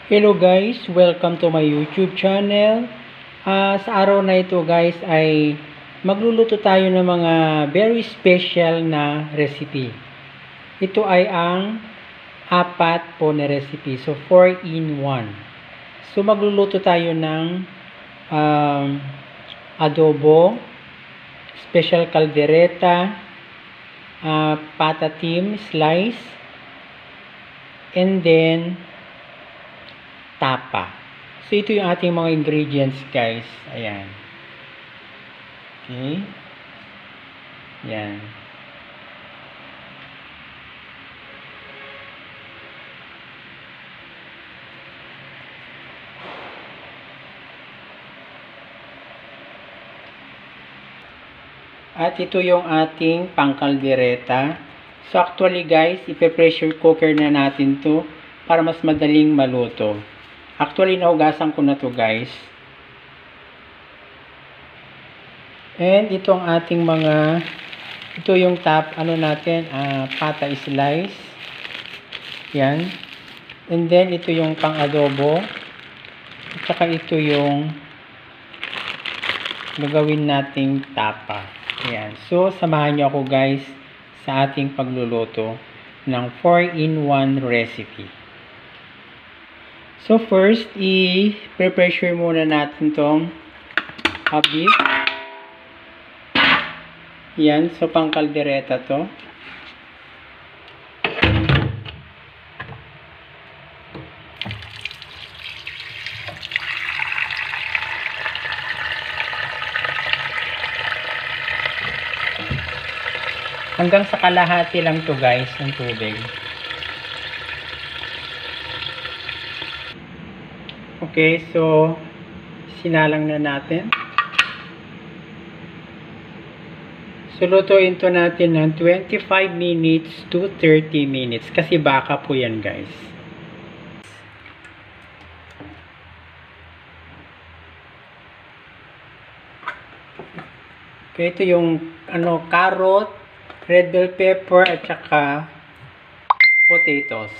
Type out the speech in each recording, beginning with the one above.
Hello guys, welcome to my YouTube channel. Sa araw na ito guys ay magluluto tayo ng mga very special na recipe. Ito ay ang apat po na recipe. So 4 in 1. So magluluto tayo ng adobo, special caldereta, patatim slice, and then tapa. So, ito yung ating mga ingredients, guys. Ayan. Okay. Ayan. At ito yung ating pangkaldereta. So, actually, guys, ipe-pressure cooker na natin to para mas madaling maluto. Actually, nahugasan ko na to guys. And ito ang ating mga, ito yung pata slice. Yan. And then, ito yung pang-adobo. At saka ito yung gagawin nating tapa. Yan. So, samahan nyo ako guys sa ating pagluluto ng 4 in 1 recipe. So first, i-pressure muna natin tong beef. Yan, so pang kaldereta to. Hanggang sa kalahati lang to guys, ng tubig. Okay, so sinalang na natin. So lutuin to natin ng 25 minutes to 30 minutes kasi baka po yan guys. Okay, ito yung carrot, red bell pepper at saka potatoes.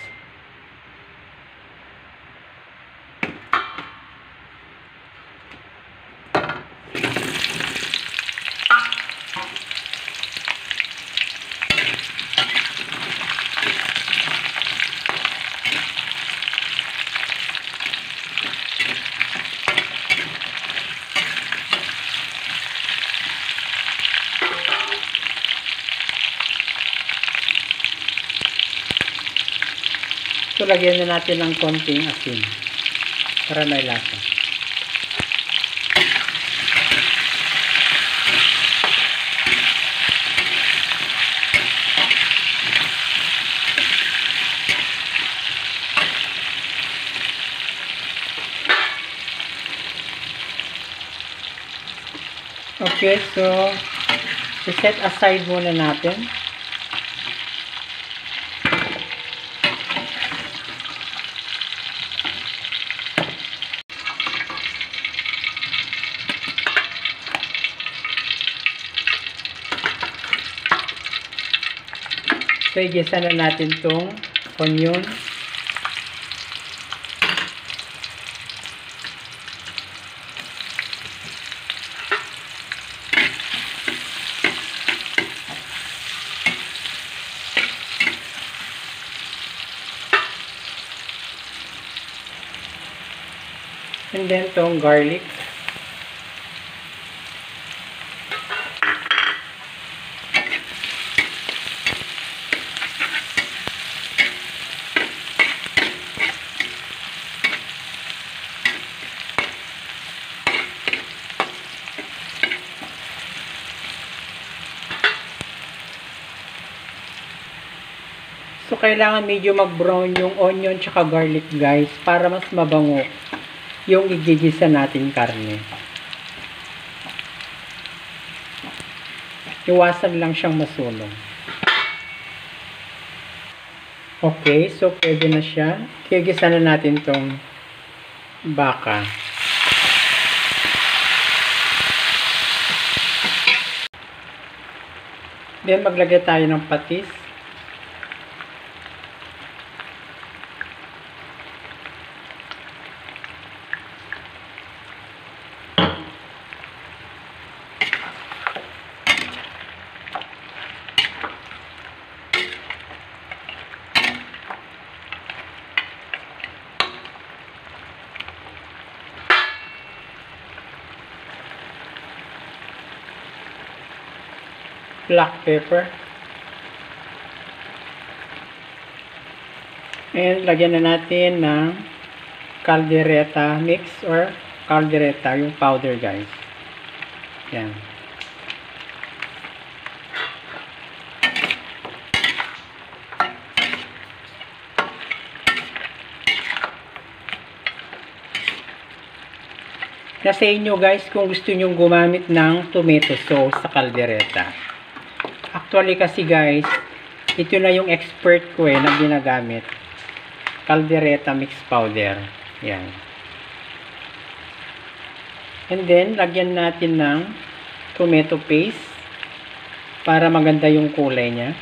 So, lagyan na natin ng konting asin para may lasa. Okay, so set aside muna natin. So, igisa na natin itong onion. And then itong garlic. So, kailangan medyo mag-brown yung onion tsaka garlic guys para mas mabango yung igigisa natin karne. Iwasan lang siyang masulong. Okay, so pwede na siya. Igigisa na natin tong baka. Then, maglagay tayo ng patis. black pepper. And lagyan na natin ng caldereta mix or caldereta, yung powder guys. Yan. Nasa inyo guys kung gusto nyo gumamit ng tomato sauce sa caldereta. Actually kasi guys, ito na yung expert ko na ginagamit. Caldereta mix powder. Yan. And then, lagyan natin ng tomato paste para maganda yung kulay niya.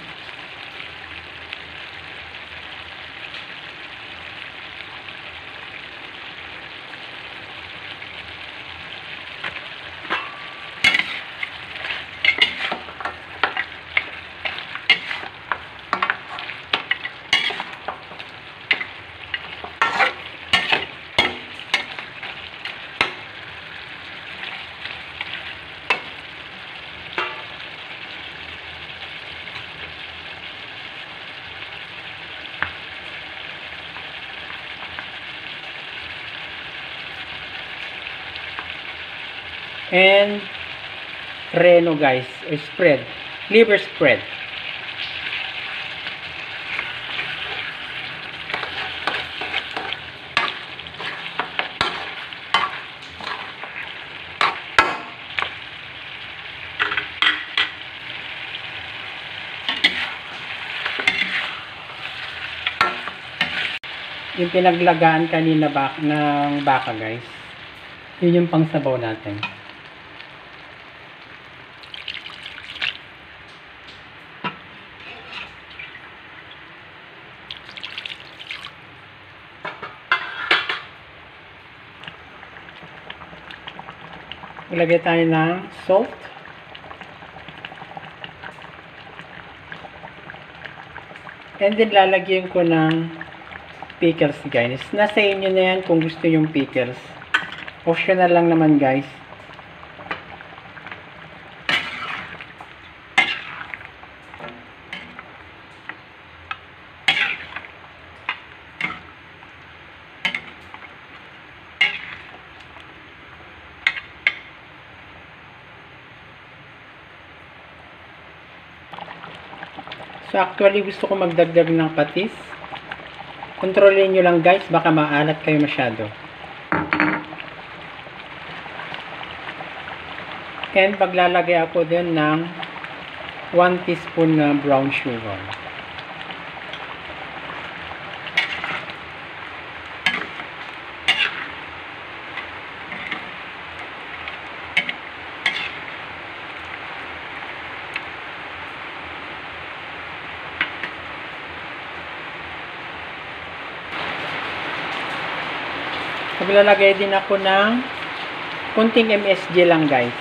And reno guys, spread, liver spread. Yung pinaglagaan kanina ng baka guys, yun yung pangsabaw natin. Ilagay tayo ng salt. And then lalagyan ko ng pickles guys. Nasa inyo na yan kung gusto yung pickles. Optional lang naman guys. So actually gusto ko magdagdag ng patis. Kontrolin nyo lang guys, baka maalat kayo masyado. And paglalagay ako din ng 1 teaspoon na brown sugar. Maglalagay din ako ng kunting MSG lang guys.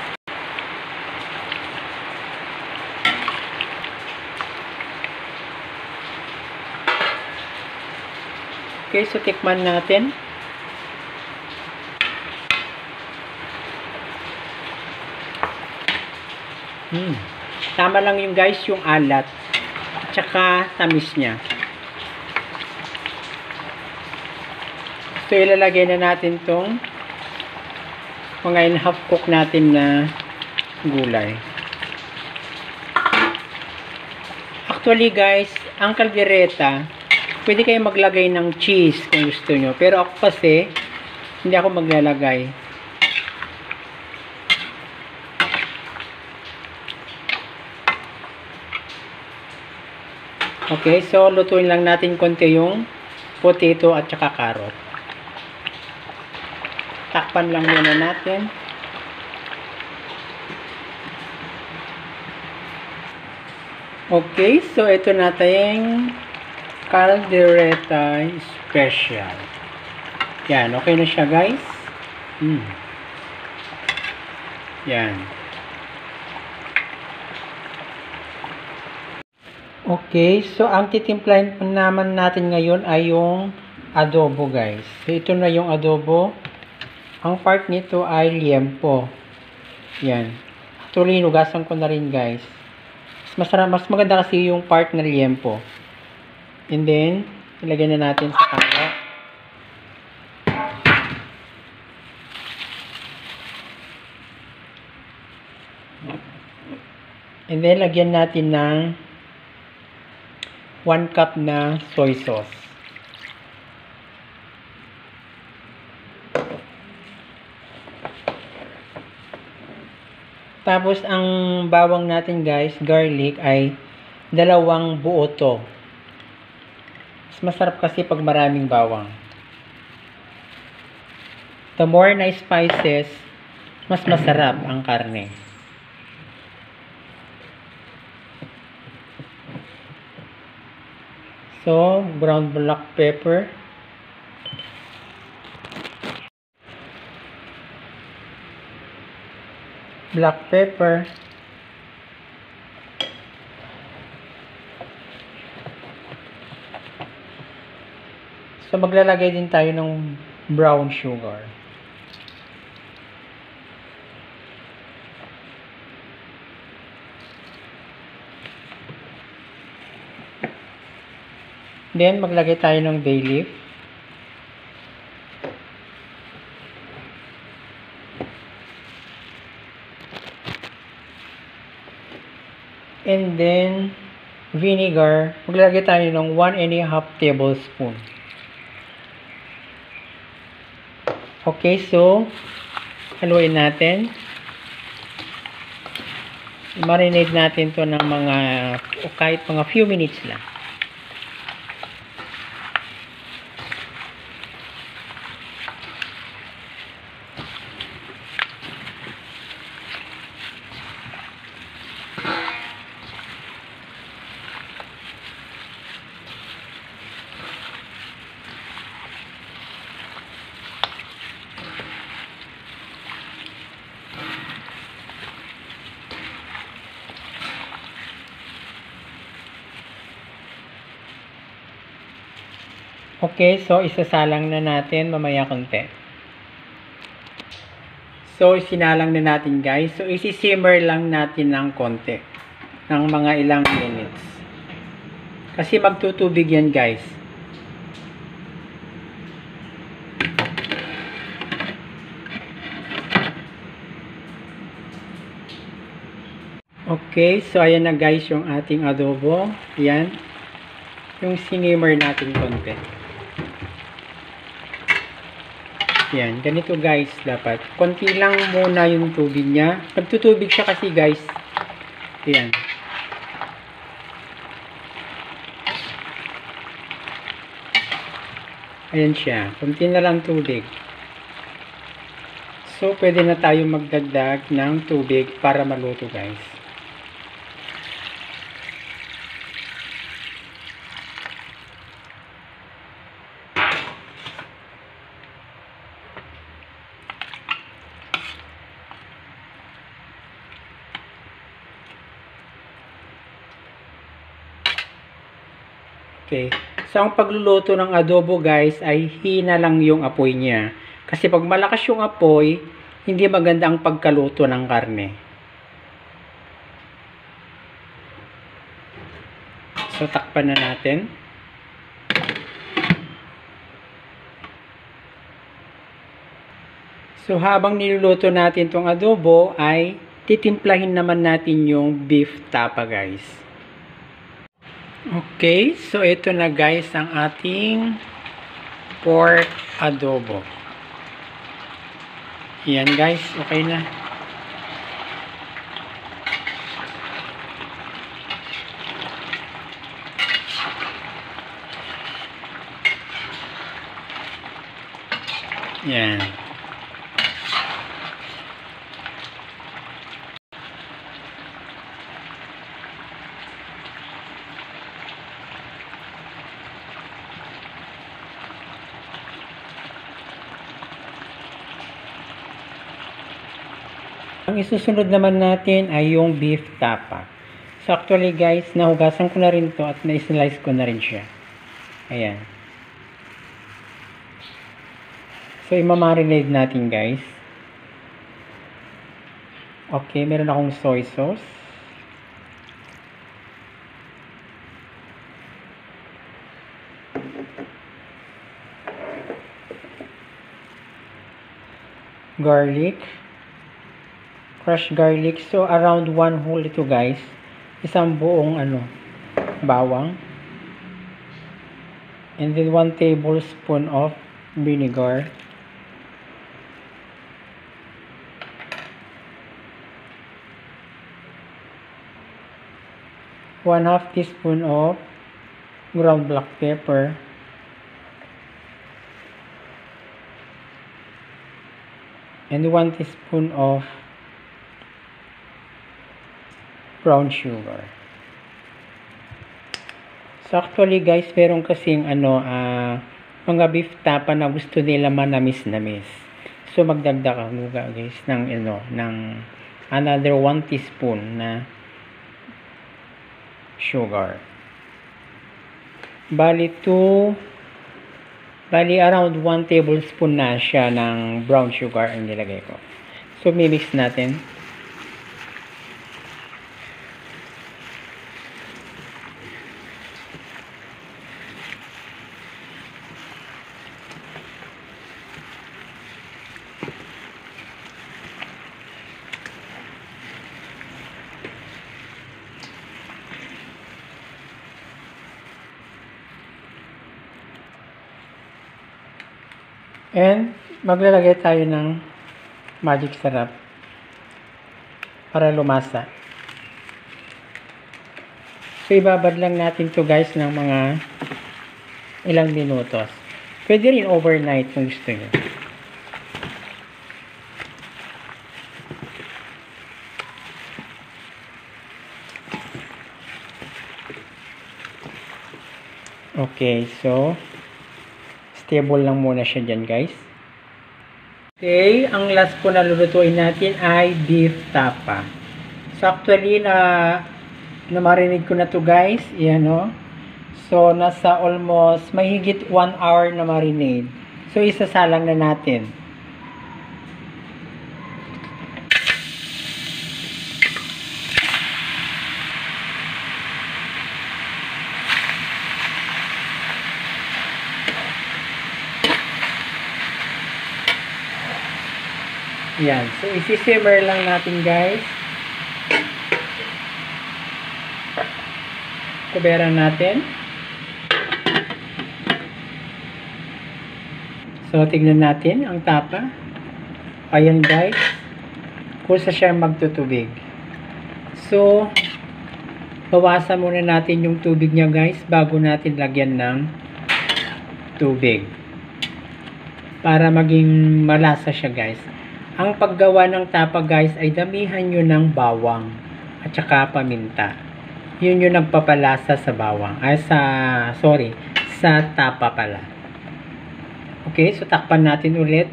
Okay, so tikman natin. Tama lang yung guys, yung alat. Tsaka tamis niya. So, ilalagay na natin tong mga half cook natin na gulay. Actually guys, ang caldereta, pwede kayo maglagay ng cheese kung gusto nyo. Pero ako kasi, hindi ako maglalagay. Okay, so lutuin lang natin konti yung potato at saka carrot. Takpan lang muna natin. Okay, so ito na tayong caldereta special. Yan, okay na siya guys. Yan. Okay, so ang titimplahin naman natin ngayon ay yung adobo guys. So ito na yung adobo. Ang part nito ay liempo. Yan. Actually, nugasan ko na rin guys. Masarap, mas maganda kasi yung part na liempo. And then, ilagay na natin sa kanya. And then, lagyan natin ng 1 cup na soy sauce. Tapos, ang bawang natin guys, garlic, ay 2 buo to. Mas masarap kasi pag maraming bawang. The more na spices, mas masarap ang karne. So, brown black pepper. Black pepper. So, maglalagay din tayo ng brown sugar. Then, maglagay tayo ng bay leaf. And then, vinegar. Maglagay tayo ng 1½ tablespoon. Okay, so, haluin natin. Marinate natin to ng kahit mga few minutes lang. Okay, so isasalang na natin mamaya konti. So, isinalang na natin guys. So, isi-simmer lang natin ng konti. Ng mga ilang minutes. Kasi magtutubig yan guys. Okay, so ayan na guys yung ating adobo. Yan. Yung sinimmer natin konti. Yan, ganito guys dapat. Konti lang muna yung tubig niya. Nagtutubig siya kasi guys. Yan. Ayan siya. Konti na lang tubig. So, pwede na tayo magdagdag ng tubig para maluto guys. Okay. So, ang pagluluto ng adobo guys ay hina lang yung apoy niya. Kasi pag malakas yung apoy, hindi maganda ang pagkaluto ng karne. So, takpan na natin. So, habang niluluto natin tong adobo ay titimplahin naman natin yung beef tapa guys. Okay, so ito na guys ang ating pork adobo. Yan guys, okay na. Yan. Ang isusunod naman natin ay yung beef tapa. So actually guys, nahugasan ko na rin to at na-slice ko na rin siya. Ayan. So imamarinate natin guys. Okay, meron akong soy sauce. Garlic. Crushed garlic. So, around 1 whole ito guys. Isang buong bawang. And then 1 tablespoon of vinegar. One-half teaspoon of ground black pepper. And 1 teaspoon of brown sugar. So actually guys, meron kasing mga beef tapa na gusto nila manamis-namis. So magdagdag ako guys ng another 1 teaspoon na sugar. Bali around 1 tablespoon na siya ng brown sugar ang nilagay ko. So mimix natin. And maglalagay tayo ng magic syrup para lumasa. So ibabad lang natin to guys ng mga ilang minutos. Pwede rin overnight kung gusto nyo. Okay, so stable lang muna siya dyan guys. Okay, ang last po na lulutuin natin ay beef tapa. So actually na-marinate ko na to guys. Yan o. So nasa almost mahigit 1 hour na marinade. So isasalang na natin. Yan. So, isi-simmer lang natin, guys. Kuberan natin. So, tignan natin ang tapa. Ayan, guys. Kusa siya magtutubig. So, bawasan muna natin yung tubig niya, guys, bago natin lagyan ng tubig. Para maging malasa siya, guys. Ang paggawa ng tapa guys ay damihan nyo ng bawang at saka paminta. Yun yung nagpapalasa sa bawang. Sa tapa pala. Okay, so takpan natin ulit.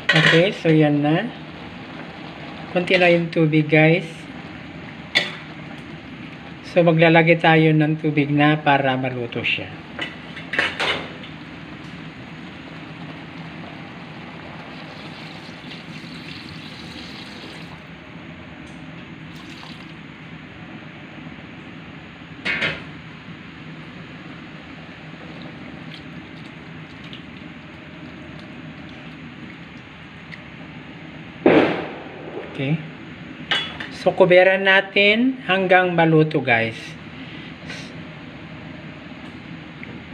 Okay, so yan na. Kunti na yung tubig guys. So, maglalagay tayo ng tubig na para maluto siya. Okay. So, kuberan natin hanggang maluto guys.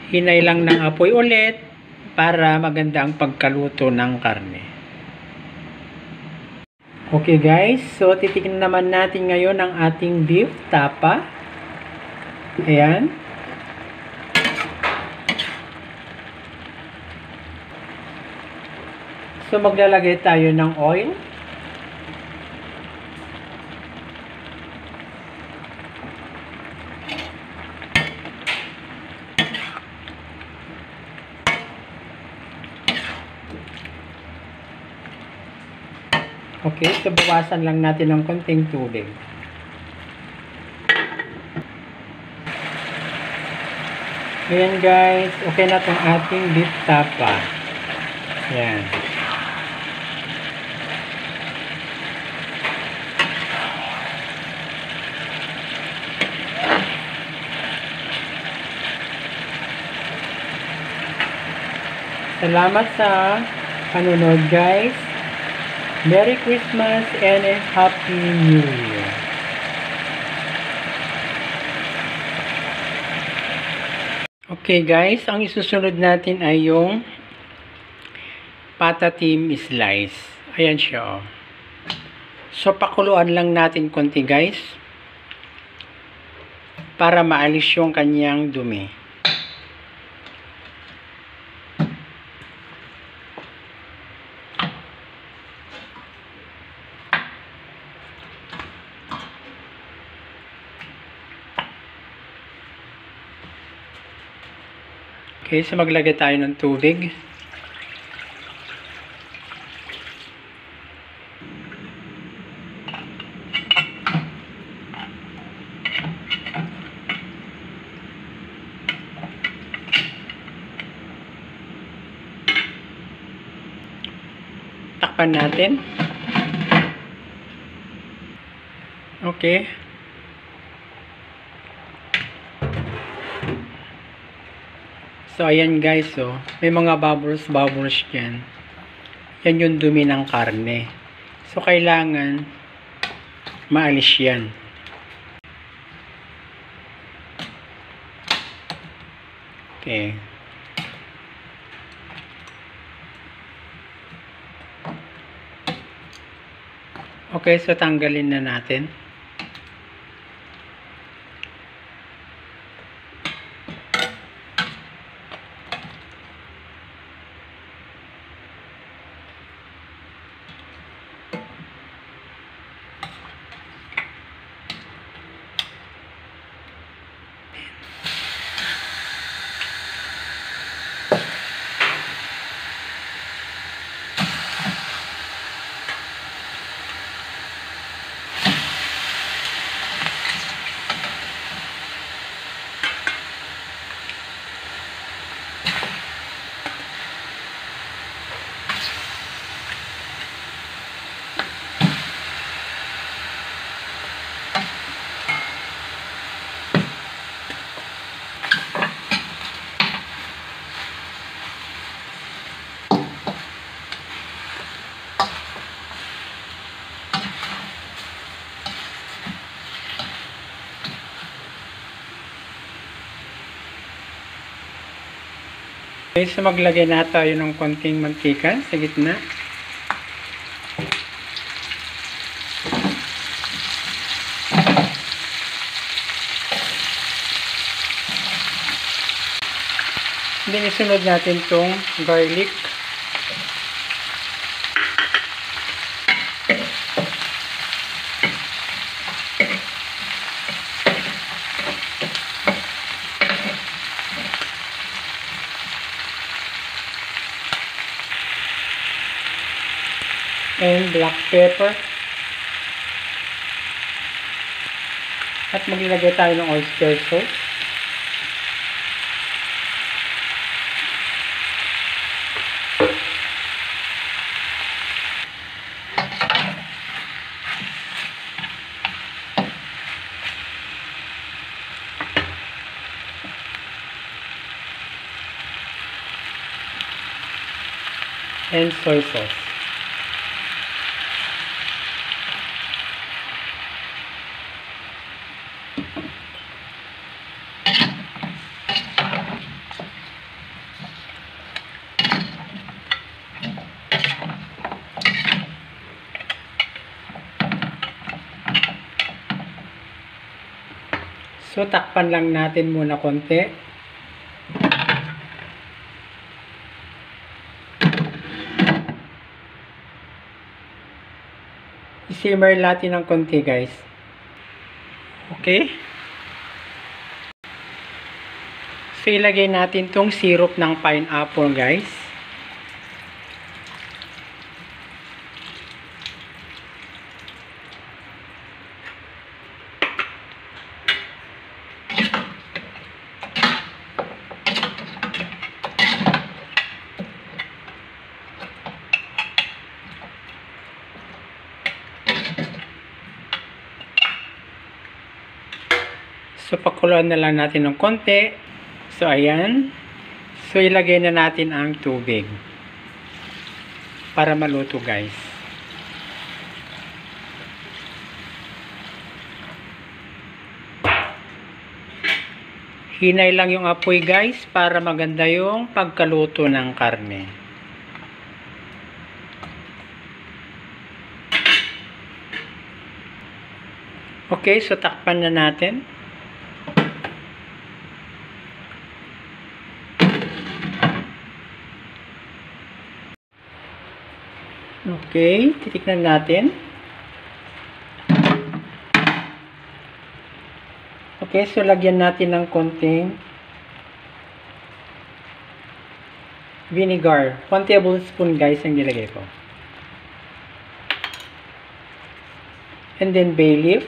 Hinay lang ng apoy ulit para maganda ang pagkaluto ng karne. Okay guys, so titignan naman natin ngayon ang ating beef tapa. Ayan. So, maglalagay tayo ng oil. Okay, so bawasan lang natin ng konting tubig. Ayan guys, okay na itong ating beef tapa. Ayan. Salamat sa panonood guys. Merry Christmas and a Happy New Year. Okay guys, ang isusunod natin ay yung patatim slice. Ayan siya. Oh. So pakuluan lang natin konti guys para maalis yung kanyang dumi. Okay, so maglagay tayo ng tubig. Takpan natin. Okay. So, ayan guys, oh. May mga bubbles dyan. Yan yung dumi ng karne. So, kailangan maalis yan. Okay. Okay, so tanggalin na natin. Okay, so maglagay na tayo ng konting mantika sa gitna. Then isunod natin tong garlic. And black pepper. At maglagay tayo ng oyster sauce. And soy sauce. So, takpan lang natin muna konti. I-simmer natin ng konti, guys. Okay? So, ilagay natin tong syrup ng pineapple, guys. So, pakuluan na lang natin ng konti. So, ayan. So, So, ilagay na natin ang tubig para maluto, guys. Hinay lang yung apoy, guys, para maganda yung pagkaluto ng karne. Okay, so takpan na natin. Okay, titikman natin. Okay, so lagyan natin ng konting vinegar. 1 tablespoon, guys, ang nilagay ko. And then bay leaf.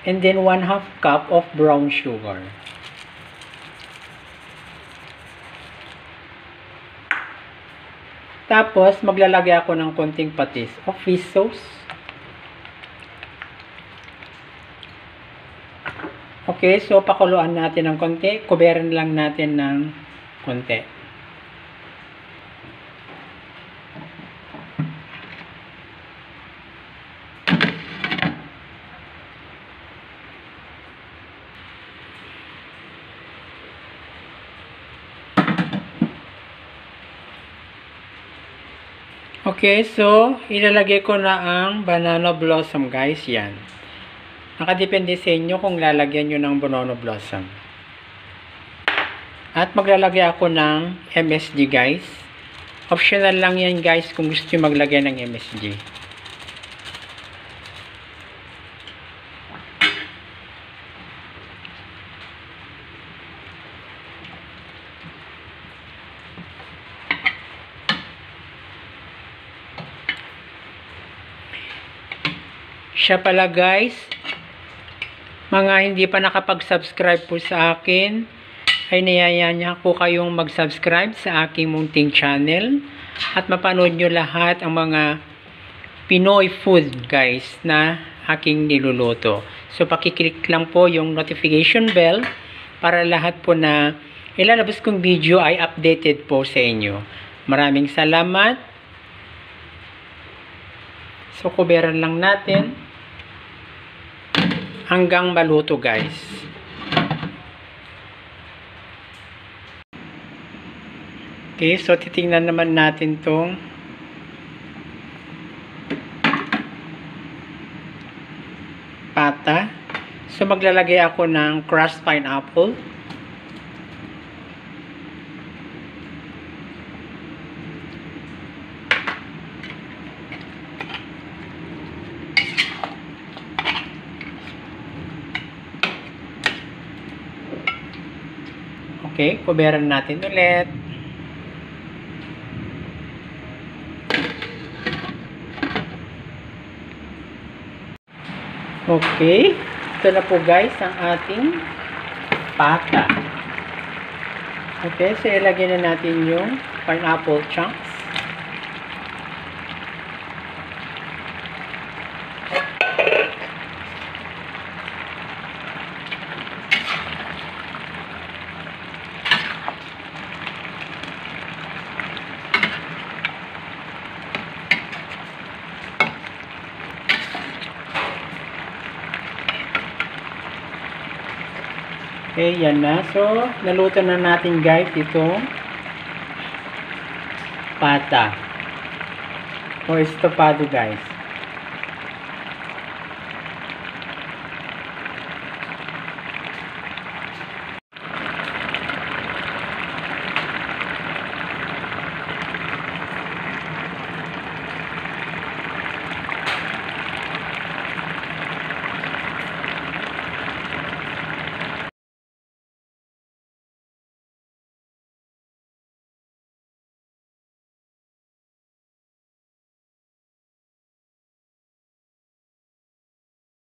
And then 1/2 cup of brown sugar. Tapos, maglalagay ako ng konting patis of fish sauce. Okay, so pakuluan natin ng konti. Kuberan lang natin ng konti. Okay, so ilalagay ko na ang banana blossom, guys. Yan. Nakadepende sa inyo kung lalagyan nyo ng banana blossom. At maglalagay ako ng MSG, guys. Optional lang yan, guys, kung gusto nyo maglagay ng MSG. Siya pala, guys, mga hindi pa nakapag-subscribe po sa akin, ay niyayanya po kayong mag-subscribe sa aking munting channel at mapanood nyo lahat ang mga Pinoy food, guys, na aking niluluto. So, pakiclick lang po yung notification bell para lahat po na ilalabas kong video ay updated po sa inyo. Maraming salamat. So, kuberan lang natin hanggang maluto, guys. Okay, so titingnan naman natin tong pata. So maglalagay ako ng crushed pineapple. Okay, kuberan natin ulit. Okay, ito na po, guys, ang ating pata. Okay, so ilagay na natin yung pineapple chunks. Okay, yan na. So, naluto na natin, guys, itong pata o estopado, guys.